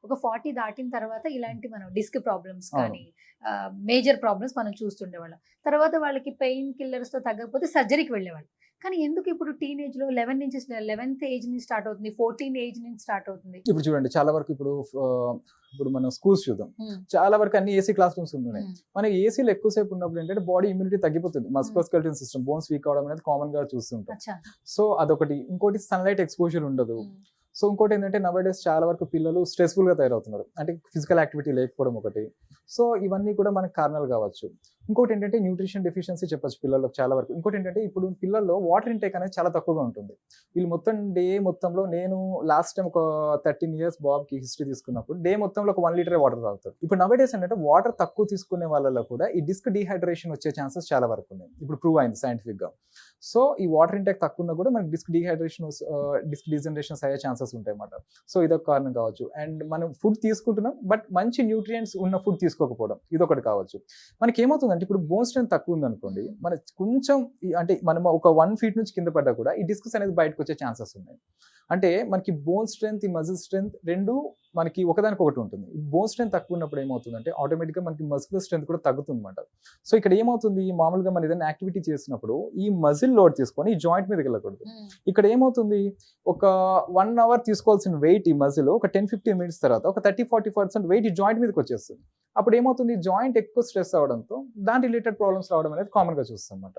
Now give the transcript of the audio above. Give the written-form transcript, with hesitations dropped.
ఒక 40 దాటిన తర్వాత ఇలాంటి మనం డిస్క్ ప్రాబ్లమ్స్ అవును. కానీ మేజర్ ప్రాబ్లమ్స్ మనం చూస్తుండేవాళ్ళం. తర్వాత వాళ్ళకి పెయిన్ కిల్లర్స్‌తో తగ్గకపోతే సర్జరీకి వెళ్ళేవాళ్ళు. కానీ ఎందుకు ఇప్పుడు టీనేజ్‌లో 11th ఏజ్ నుంచి స్టార్ట్ అవుతుంది. 14 ఏజ్ నుంచి స్టార్ట్ అవుతుంది. ఇప్పుడు చూడండి చాలా వరకు ఇప్పుడు మనం స్కూల్స్ చూద్దాం. హ్మ్. చాలా వరకు అన్ని ఏసీ క్లాస్ రూమ్స్ ఉంటున్నాయి. హ్మ్. మనకి ఏసీలో ఎక్కువసేపు ఉన్నప్పుడు ఏంటంటే బాడీ ఇమ్యూనిటీ తగ్గిపోతుంది. మస్కులోస్కెలిటల్ సిస్టమ్ బోన్స్ వీక్ అవడం అనేది కామన్ గా చూస్తుంటాం. అచ్చా! సో అదొకటి. ఇంకోటి సన్‌లైట్ ఎక్స్‌పోజర్ ఉండదు. హ్మ్. సో ఇంకోటి ఏంటంటే నౌ-ఏ-డేస్ చాలా వరకు పిల్లలు స్ట్రెస్‌ఫుల్‌గా తయారవుతున్నారు. అంటే ఫిజికల్ యాక్టివిటీ లేకపోవడం ఒకటి. సో ఇవన్నీ కూడా మనకు కారణాలు కావచ్చు. ఇంకోటి ఏంటంటే న్యూట్రిషన్ డెఫిషియన్సీ చెప్పొచ్చు పిల్లలకు చాలా వరకు. ఇంకోటి ఏంటంటే ఇప్పుడు పిల్లల్లో వాటర్ ఇంటేక్ అనేది చాలా తక్కువగా ఉంటుంది. వీళ్ళు మొత్తం డే మొత్తంలో నేను లాస్ట్ టైమ్ ఒక 13 ఇయర్స్ బాబుకి హిస్టరీ తీసుకున్నప్పుడు డే మొత్తంలో ఒక 1 లీటర్ వాటర్ తాగుతారు. ఇప్పుడు నౌ-ఏ-డేస్ ఏంటంటే వాటర్ తక్కువ తీసుకునే వాళ్ళలో కూడా ఈ డిస్క్ డీహైడ్రేషన్ వచ్చే ఛాన్సెస్ చాలా వరకు ఉన్నాయి. ఇప్పుడు ప్రూవ్ అయింది సైంటిఫిక్‌గా. సో ఈ వాటర్ ఇంటేక్ తక్కువ ఉన్నా కూడా మనకి డిస్క్ డిస్క్ డీజనరేషన్స్ అయ్యే ఛాన్సెస్ ఉంటాయన్నమాట. సో ఇదొక కారణం కావచ్చు. అండ్ మనం ఫుడ్ తీసుకుంటున్నాం బట్ మంచి న్యూట్రియంట్స్ ఉన్న ఫుడ్ తీసుకోకపోవడం ఇదొకటి కావచ్చు. మనకి ఏమవుతుందంటే ఇప్పుడు బోన్ స్ట్రెంత్ తక్కువ ఉందనుకోండి, మన కొంచెం అంటే మనం ఒక 1 ఫీట్ నుంచి కింద పడ్డా కూడా ఈ డిస్క్స్ అనేది బయటకు వచ్చే ఛాన్సెస్ ఉన్నాయి. అంటే మనకి బోన్ స్ట్రెంత్, ఈ మజిల్ స్ట్రెంత్ 2 మనకి ఒకదానికొకటి ఉంటుంది. బోన్ స్ట్రెంత్ తక్కువ ఉన్నప్పుడు ఏమవుతుందంటే ఆటోమేటిక్‌గా మనకి మస్కులర్ స్ట్రెంత్ కూడా తగ్గుతుందన్నమాట. సో ఇక్కడ ఏమవుతుంది, మామూలుగా మనం ఏదైనా యాక్టివిటీ చేసినప్పుడు ఈ మజిల్ లోడ్ తీసుకొని ఈ జాయింట్ మీదకి వెళ్ళకూడదు. హ్మ్. ఇక్కడ ఏమవుతుంది, ఒక 1 అవర్ తీసుకోవాల్సిన వెయిట్ ఈ మజిల్ ఒక 10-15 మినిట్స్ తర్వాత ఒక 30-40% వెయిట్ ఈ జాయింట్ మీదకి వచ్చేస్తుంది. అప్పుడు ఏమవుతుంది, జాయింట్ ఎక్కువ స్ట్రెస్ అవ్వడంతో దాని రిలేటెడ్ ప్రాబ్లమ్స్ రావడం అనేది కామన్‌గా చూస్తాం అన్నమాట.